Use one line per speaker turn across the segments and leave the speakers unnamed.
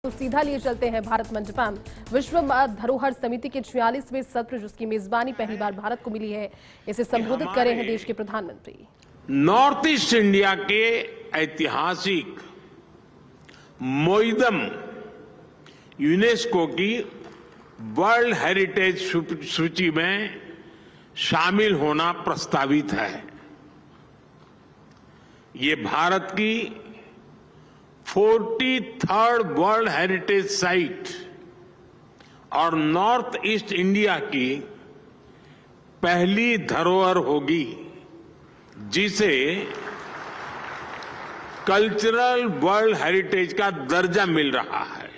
तो सीधा लिए चलते हैं भारत मंडपम। विश्व धरोहर समिति के 46वें सत्र जिसकी मेजबानी पहली बार भारत को मिली है, इसे संबोधित कर रहे हैं देश के प्रधानमंत्री।
नॉर्थ ईस्ट इंडिया के ऐतिहासिक मोइदम यूनेस्को की वर्ल्ड हेरिटेज सूची में शामिल होना प्रस्तावित है। ये भारत की 43rd वर्ल्ड हेरिटेज साइट और नॉर्थ ईस्ट इंडिया की पहली धरोहर होगी जिसे कल्चरल वर्ल्ड हेरिटेज का दर्जा मिल रहा है।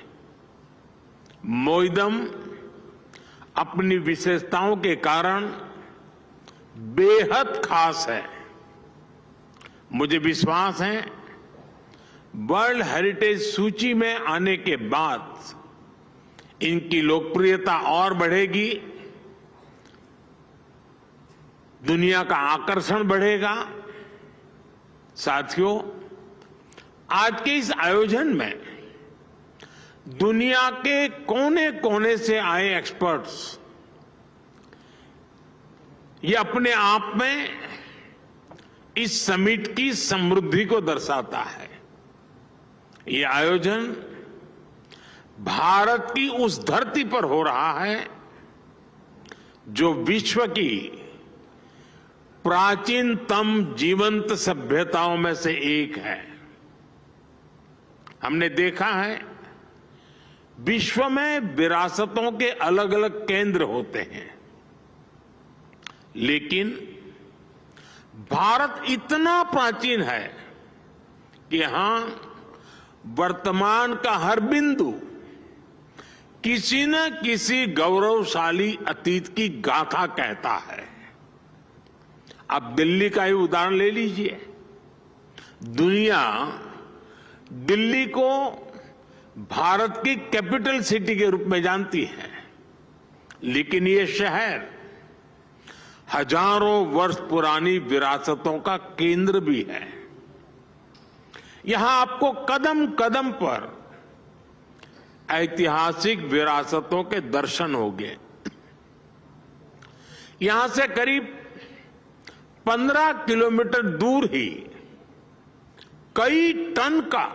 मोइदम अपनी विशेषताओं के कारण बेहद खास है। मुझे विश्वास है वर्ल्ड हेरिटेज सूची में आने के बाद इनकी लोकप्रियता और बढ़ेगी, दुनिया का आकर्षण बढ़ेगा। साथियों, आज के इस आयोजन में दुनिया के कोने कोने से आए एक्सपर्ट्स, ये अपने आप में इस समिट की समृद्धि को दर्शाता है। ये आयोजन भारत की उस धरती पर हो रहा है जो विश्व की प्राचीनतम जीवंत सभ्यताओं में से एक है। हमने देखा है विश्व में विरासतों के अलग अलग केंद्र होते हैं, लेकिन भारत इतना प्राचीन है कि यहां वर्तमान का हर बिंदु किसी न किसी गौरवशाली अतीत की गाथा कहता है। आप दिल्ली का ही उदाहरण ले लीजिए। दुनिया दिल्ली को भारत की कैपिटल सिटी के रूप में जानती है, लेकिन ये शहर हजारों वर्ष पुरानी विरासतों का केंद्र भी है। यहां आपको कदम कदम पर ऐतिहासिक विरासतों के दर्शन होंगे। यहां से करीब 15 किलोमीटर दूर ही कई टन का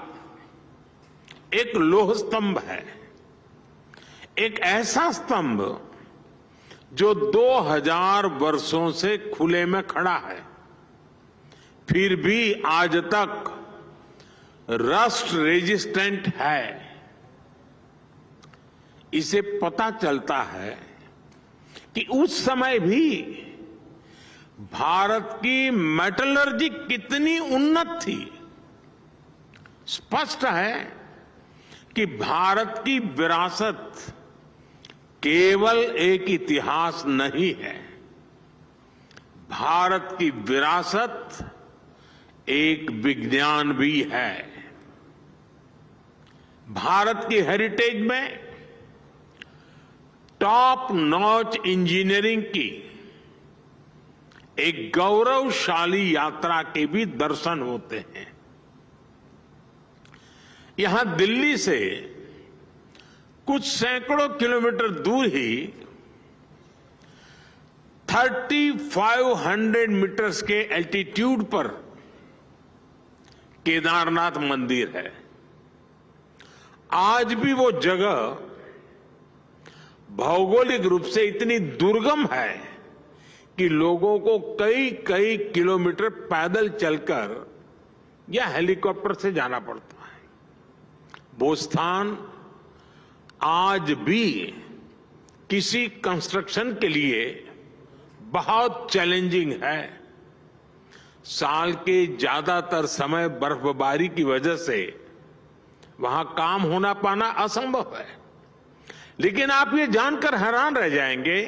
एक लौह स्तंभ है, एक ऐसा स्तंभ जो 2000 वर्षों से खुले में खड़ा है, फिर भी आज तक रस्ट रेजिस्टेंट है। इसे पता चलता है कि उस समय भी भारत की मेटलर्जी कितनी उन्नत थी। स्पष्ट है कि भारत की विरासत केवल एक इतिहास नहीं है, भारत की विरासत एक विज्ञान भी है। भारत की हेरिटेज में टॉप नॉच इंजीनियरिंग की एक गौरवशाली यात्रा के भी दर्शन होते हैं। यहां दिल्ली से कुछ सैकड़ों किलोमीटर दूर ही 3500 मीटर्स के एल्टीट्यूड पर केदारनाथ मंदिर है। आज भी वो जगह भौगोलिक रूप से इतनी दुर्गम है कि लोगों को कई कई किलोमीटर पैदल चलकर या हेलीकॉप्टर से जाना पड़ता है। वो स्थान आज भी किसी कंस्ट्रक्शन के लिए बहुत चैलेंजिंग है। साल के ज्यादातर समय बर्फबारी की वजह से वहां काम होना पाना असंभव है, लेकिन आप ये जानकर हैरान रह जाएंगे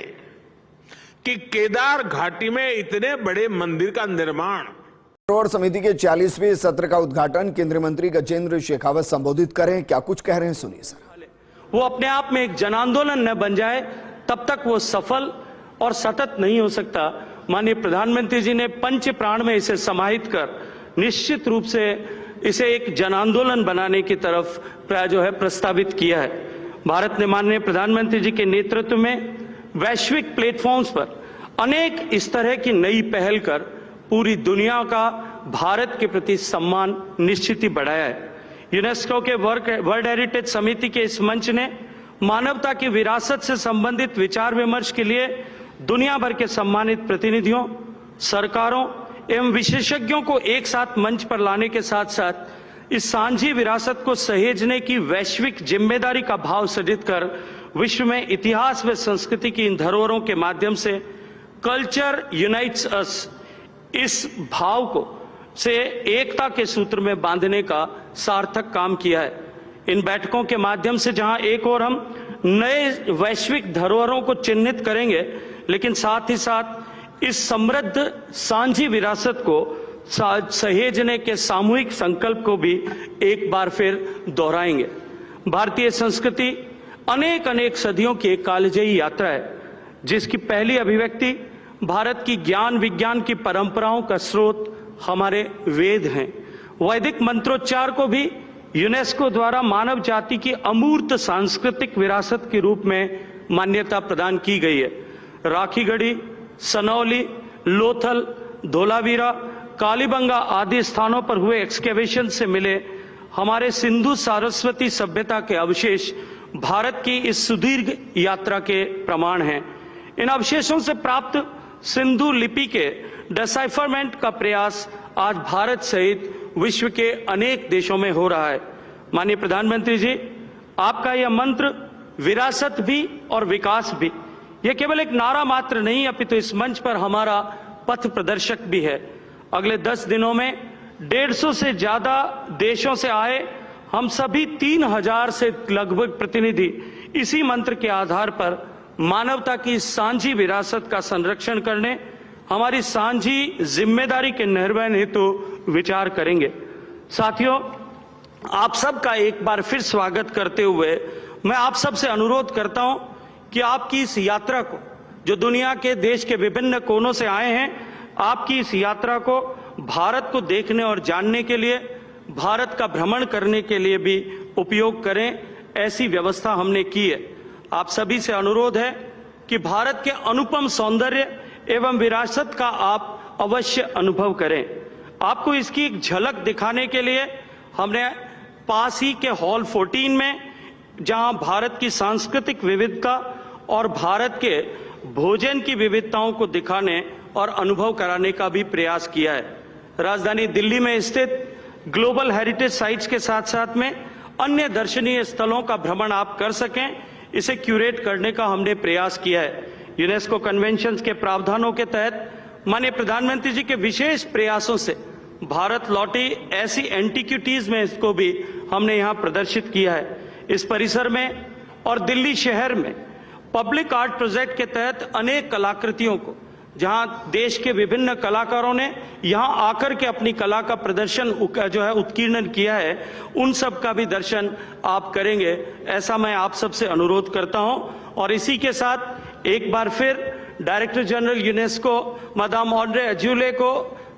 कि केदार घाटी में इतने बड़े मंदिर का निर्माण।
धरोहर समिति के 40वें सत्र का उद्घाटन केंद्रीय मंत्री गजेंद्र शेखावत संबोधित करें, क्या कुछ कह रहे हैं सुनिए सर।
वो अपने आप में एक जन आंदोलन न बन जाए तब तक वो सफल और सतत नहीं हो सकता। माननीय प्रधानमंत्री जी ने पंच प्राण में इसे समाहित कर निश्चित रूप से इसे एक जन आंदोलन बनाने की तरफ जो है प्रस्तावित किया है। भारत ने माननीय प्रधानमंत्री जी के नेतृत्व में वैश्विक प्लेटफॉर्म्स पर अनेक इस तरह की नई पहल कर पूरी दुनिया का भारत के प्रति सम्मान निश्चित ही बढ़ाया है। यूनेस्को के वर्ल्ड हेरिटेज समिति के इस मंच ने मानवता की विरासत से संबंधित विचार विमर्श के लिए दुनिया भर के सम्मानित प्रतिनिधियों, सरकारों एवं विशेषज्ञों को एक साथ मंच पर लाने के साथ साथ इस सांझी विरासत को सहेजने की वैश्विक जिम्मेदारी का भाव सृजित कर विश्व में इतिहास व संस्कृति की इन धरोहरों के माध्यम से कल्चर यूनाइट्स अस, इस भाव को से एकता के सूत्र में बांधने का सार्थक काम किया है। इन बैठकों के माध्यम से जहां एक ओर हम नए वैश्विक धरोहरों को चिन्हित करेंगे, लेकिन साथ ही साथ इस समृद्ध सांझी विरासत को सहेजने के सामूहिक संकल्प को भी एक बार फिर दोहराएंगे। भारतीय संस्कृति अनेक अनेक सदियों की एक कालजयी यात्रा है, जिसकी पहली अभिव्यक्ति भारत की ज्ञान विज्ञान की परंपराओं का स्रोत हमारे वेद हैं। वैदिक मंत्रोच्चार को भी यूनेस्को द्वारा मानव जाति की अमूर्त सांस्कृतिक विरासत के रूप में मान्यता प्रदान की गई है। राखीगढ़ी, सनौली, लोथल, धोलावीरा, कालीबंगा आदि स्थानों पर हुए एक्सकेवेशन से मिले हमारे सिंधु सारस्वती सभ्यता के अवशेष भारत की इस सुदीर्घ यात्रा के प्रमाण हैं। इन अवशेषों से प्राप्त सिंधु लिपि के डिसाइफरमेंट का प्रयास आज भारत सहित विश्व के अनेक देशों में हो रहा है। माननीय प्रधानमंत्री जी, आपका यह मंत्र विरासत भी और विकास भी, यह केवल एक नारा मात्र नहीं, अपितु इस मंच पर हमारा पथ प्रदर्शक भी है। अगले 10 दिनों में 150 से ज्यादा देशों से आए हम सभी 3000 से लगभग प्रतिनिधि इसी मंत्र के आधार पर मानवता की सांझी विरासत का संरक्षण करने, हमारी सांझी जिम्मेदारी के निर्वहन हेतु विचार करेंगे। साथियों, आप सबका एक बार फिर स्वागत करते हुए मैं आप सबसे अनुरोध करता हूं कि आपकी इस यात्रा को, जो दुनिया के देश के विभिन्न कोनों से आए हैं, आपकी इस यात्रा को भारत को देखने और जानने के लिए, भारत का भ्रमण करने के लिए भी उपयोग करें, ऐसी व्यवस्था हमने की है। आप सभी से अनुरोध है कि भारत के अनुपम सौंदर्य एवं विरासत का आप अवश्य अनुभव करें। आपको इसकी एक झलक दिखाने के लिए हमने पास ही के हॉल 14 में, जहां भारत की सांस्कृतिक विविधता और भारत के भोजन की विविधताओं को दिखाने और अनुभव कराने का भी प्रयास किया है। राजधानी दिल्ली में स्थित ग्लोबल हेरिटेज साइट्स के साथ साथ में अन्य दर्शनीय स्थलों का भ्रमण आप कर सकें, इसे क्यूरेट करने का हमने प्रयास किया है। यूनेस्को कन्वेंशन के प्रावधानों के तहत माननीय प्रधानमंत्री जी के विशेष प्रयासों से भारत लौटी ऐसी एंटीक्विटीज में इसको भी हमने यहाँ प्रदर्शित किया है। इस परिसर में और दिल्ली शहर में पब्लिक आर्ट प्रोजेक्ट के तहत अनेक कलाकृतियों को, जहां देश के विभिन्न कलाकारों ने यहां आकर के अपनी कला का प्रदर्शन जो है उत्कीर्णन किया है, उन सब का भी दर्शन आप करेंगे, ऐसा मैं आप सबसे अनुरोध करता हूं। और इसी के साथ एक बार फिर director general UNESCO madame Audrey Azoulay को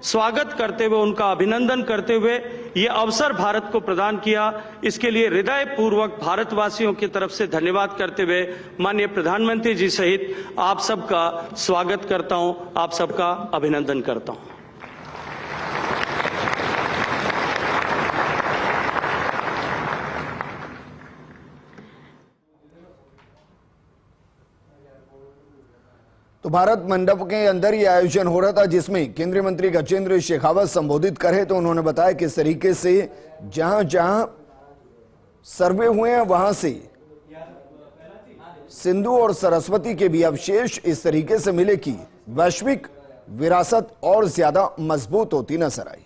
स्वागत करते हुए, उनका अभिनंदन करते हुए ये अवसर भारत को प्रदान किया, इसके लिए हृदयपूर्वक भारतवासियों की तरफ से धन्यवाद करते हुए माननीय प्रधानमंत्री जी सहित आप सबका स्वागत करता हूं, आप सबका अभिनंदन करता हूं।
तो भारत मंडप के अंदर ये आयोजन हो रहा था, जिसमें केंद्रीय मंत्री गजेंद्र शेखावत संबोधित करे तो उन्होंने बताया किस तरीके से जहां जहां सर्वे हुए हैं वहां से सिंधु और सरस्वती के भी अवशेष इस तरीके से मिले कि वैश्विक विरासत और ज्यादा मजबूत होती नजर आई।